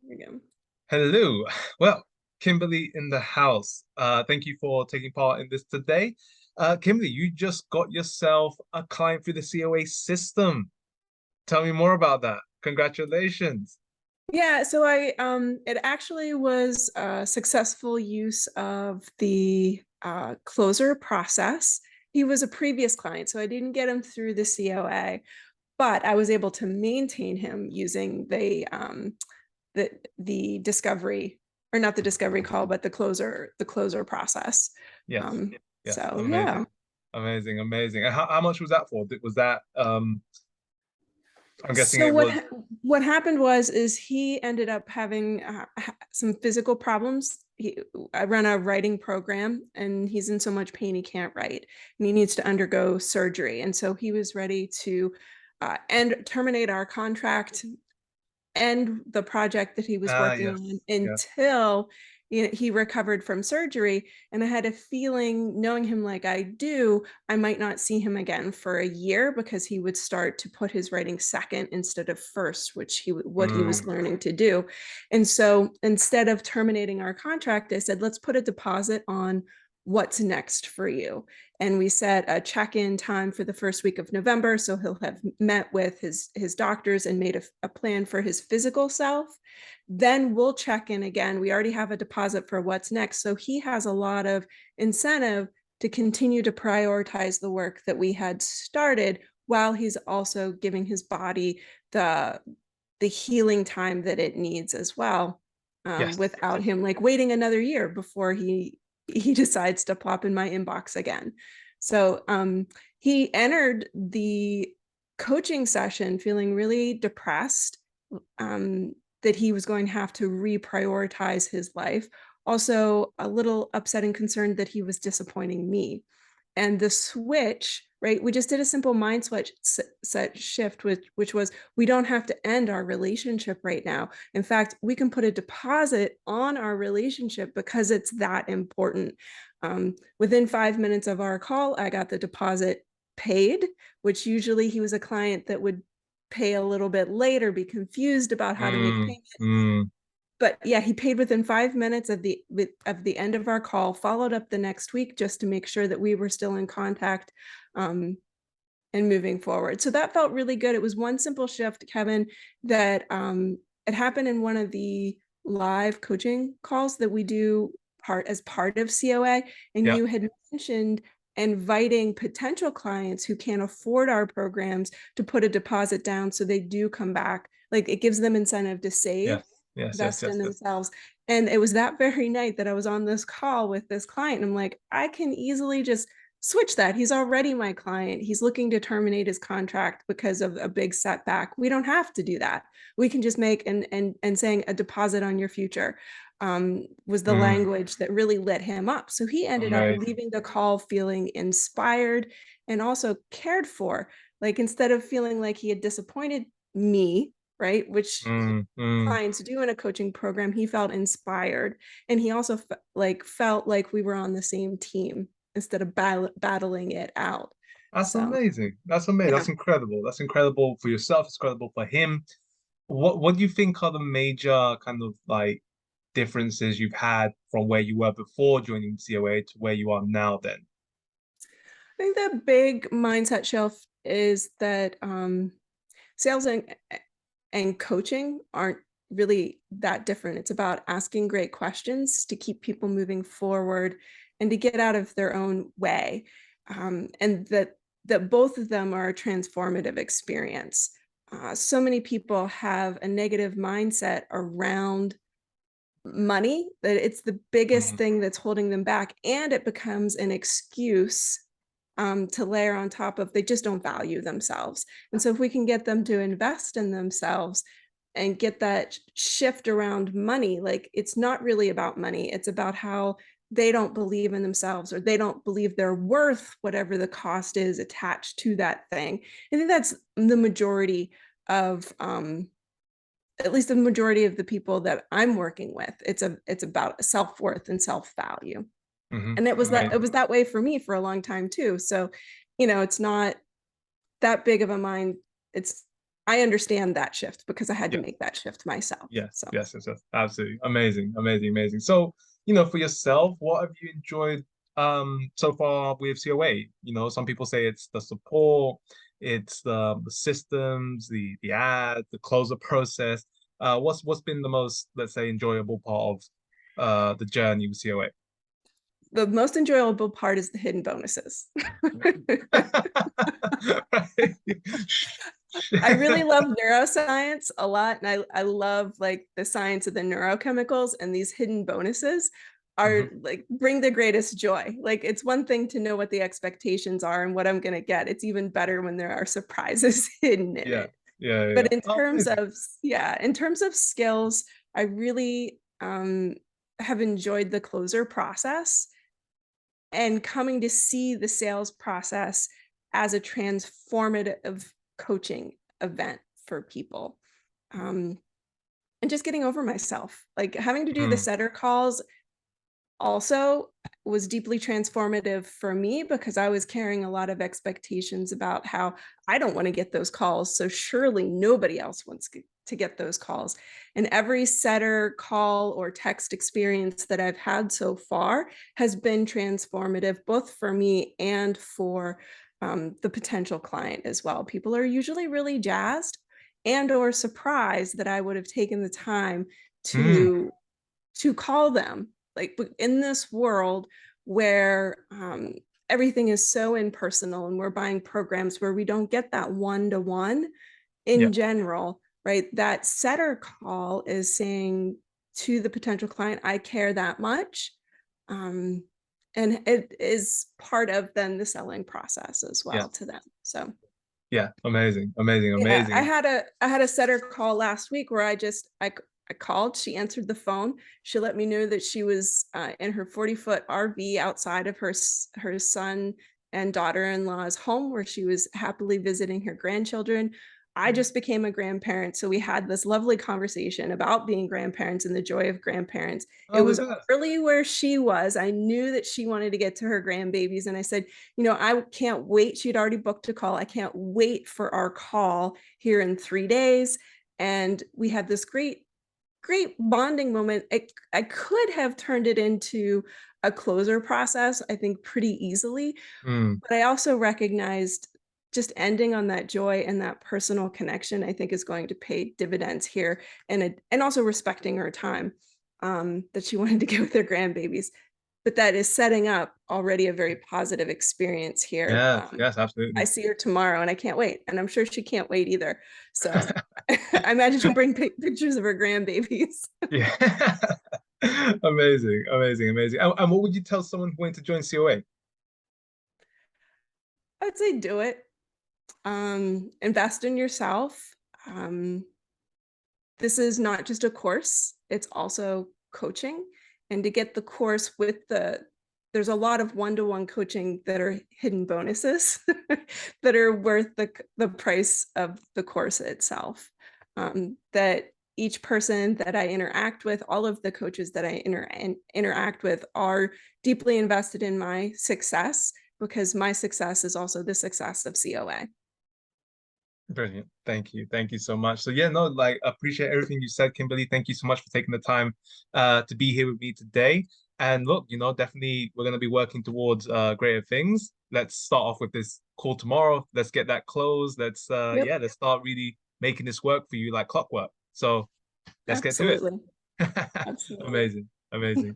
we go. Hello. Well, Kimberly in the house. Thank you for taking part in this today. Kimberly, you just got yourself a client through the COA system. Tell me more about that. Congratulations. Yeah, so it actually was a successful use of the closer process. He was a previous client, so I didn't get him through the COA, but I was able to maintain him using the discovery, or not the discovery call, but the closer process. Yes. Um, Yes. so yeah. Amazing. Amazing. Amazing. And how much was that for? Was that I'm guessing So it was what happened was is he ended up having some physical problems. I run a writing program, and he's in so much pain he can't write, and he needs to undergo surgery. And so he was ready to end terminate our contract, end the project that he was working on yes. Yes. until he recovered from surgery. And I had a feeling, knowing him like I do, I might not see him again for a year because he would start to put his writing second instead of first, which what he was Mm, learning to do. And so instead of terminating our contract, I said, let's put a deposit on what's next for you. And we set a check-in time for the first week of November, so he'll have met with his doctors and made a plan for his physical self. Then we'll check in again. We already have a deposit for what's next, so he has a lot of incentive to continue to prioritize the work that we had started, while he's also giving his body the healing time that it needs as well, yes. without him like waiting another year before he decides to plop in my inbox again. So he entered the coaching session feeling really depressed, that he was going to have to reprioritize his life. Also, a little upset and concerned that he was disappointing me. And the switch, right? We just did a simple mind switch set shift, which was, we don't have to end our relationship right now. In fact, we can put a deposit on our relationship because it's that important. Within 5 minutes of our call, I got the deposit paid, which usually he was a client that would pay a little bit later, be confused about how to make Mm, payment. mm. But yeah, he paid within 5 minutes of the end of our call, followed up the next week just to make sure that we were still in contact, um, and moving forward. So that felt really good. It was one simple shift, Kevin, that it happened in one of the live coaching calls that we do as part of COA. And Yeah. you had mentioned inviting potential clients who can't afford our programs to put a deposit down so they do come back. Like, it gives them incentive to save, Yes. Yes. Yes. invest in Yes. Yes. themselves. And it was that very night that I was on this call with this client. And I'm like, I can easily just switch that. He's already my client. He's looking to terminate his contract because of a big setback. We don't have to do that. We can just make and saying a deposit on your future, was the Mm, language that really lit him up. So he ended up amazing. leaving the call feeling inspired and also cared for. Like, instead of feeling like he had disappointed me, right, which Mm, mm. clients do in a coaching program, he felt inspired, and he also felt like we were on the same team instead of battling it out. That's So amazing. That's amazing. yeah. That's incredible. That's incredible for yourself. It's incredible for him. What do you think are the major kind of like differences you've had from where you were before joining COA to where you are now then? I think the big mindset shift is that sales and coaching aren't really that different. It's about asking great questions to keep people moving forward and to get out of their own way. And that both of them are a transformative experience. So many people have a negative mindset around money, that it's the biggest Mm, thing that's holding them back, and it becomes an excuse, to layer on top of, they just don't value themselves. And so if we can get them to invest in themselves and get that shift around money, like, it's not really about money, it's about how they don't believe in themselves, or they don't believe they're worth whatever the cost is attached to that thing. I think that's the majority of, at least the majority of the people that I'm working with. It's about self-worth and self-value. hmm. And it Amazing. was that way for me for a long time too. So, it's not that big of a mind. It's I understand that shift because I had to Yeah. make that shift myself. Yes, So yes, yes, yes. Absolutely. Amazing, amazing, amazing. So, for yourself, what have you enjoyed so far with COA? Some people say it's the support, it's the systems, the ad, the closer process. What's been the most, let's say, enjoyable part of the journey with COA? the most enjoyable part is the hidden bonuses. I really love neuroscience a lot, and I love like the science of the neurochemicals, and these hidden bonuses are Mhm. like bring the greatest joy. Like it's one thing to know what the expectations are and what I'm going to get. It's even better when there are surprises hidden in Yeah, it. yeah, yeah, But yeah. Oh, amazing. in terms of skills, I really have enjoyed the closer process and coming to see the sales process as a transformative coaching event for people. Um, and just getting over myself, like having to do the Mm, setter calls also was deeply transformative for me because I was carrying a lot of expectations about how I don't want to get those calls. So surely nobody else wants to get those calls. And every setter call or text experience that I've had so far has been transformative, both for me and for the potential client as well. People are usually really jazzed and or surprised that I would have taken the time mm, to call them, like in this world where everything is so impersonal and we're buying programs where we don't get that one-to-one yeah, in general, right? That setter call is saying to the potential client, I care that much. um, and it is part of then the selling process as yeah, well to them. So yeah. Amazing, amazing, yeah, amazing. I had a setter call last week where I called, she answered the phone. She let me know that she was in her 40-foot RV outside of her son and daughter-in-law's home where she was happily visiting her grandchildren. I just became a grandparent, so we had this lovely conversation about being grandparents and the joy of grandparents. It Oh, was look at that. early where she was. I knew that she wanted to get to her grandbabies, and I said, I can't wait. She'd already booked a call. I can't wait for our call here in 3 days. And we had this great bonding moment. I could have turned it into a closer process, I think, pretty easily. Mm, But I also recognized just ending on that joy and that personal connection, I think, is going to pay dividends here, and also respecting her time that she wanted to get with her grandbabies. But that is setting up already a very positive experience here. yes, yes, I absolutely. see her tomorrow and I can't wait. And I'm sure she can't wait either. So I imagine she'll bring pictures of her grandbabies. Yeah. Amazing, amazing, amazing. And what would you tell someone who wanted to join COA? I'd say do it. Invest in yourself. Um, this is not just a course, it's also coaching. And to get the course with there's a lot of one-to-one coaching that are hidden bonuses that are worth the price of the course itself. That each person that I interact with, all of the coaches that I interact with are deeply invested in my success because my success is also the success of COA. Brilliant. Thank you. Thank you so much. So yeah, no, like appreciate everything you said, Kimberly. Thank you so much for taking the time to be here with me today. And look, definitely we're gonna be working towards greater things. Let's start off with this call tomorrow. Let's get that closed. Yep, Let's start really making this work for you like clockwork. So let's get to absolutely. it. Absolutely. Amazing. Amazing.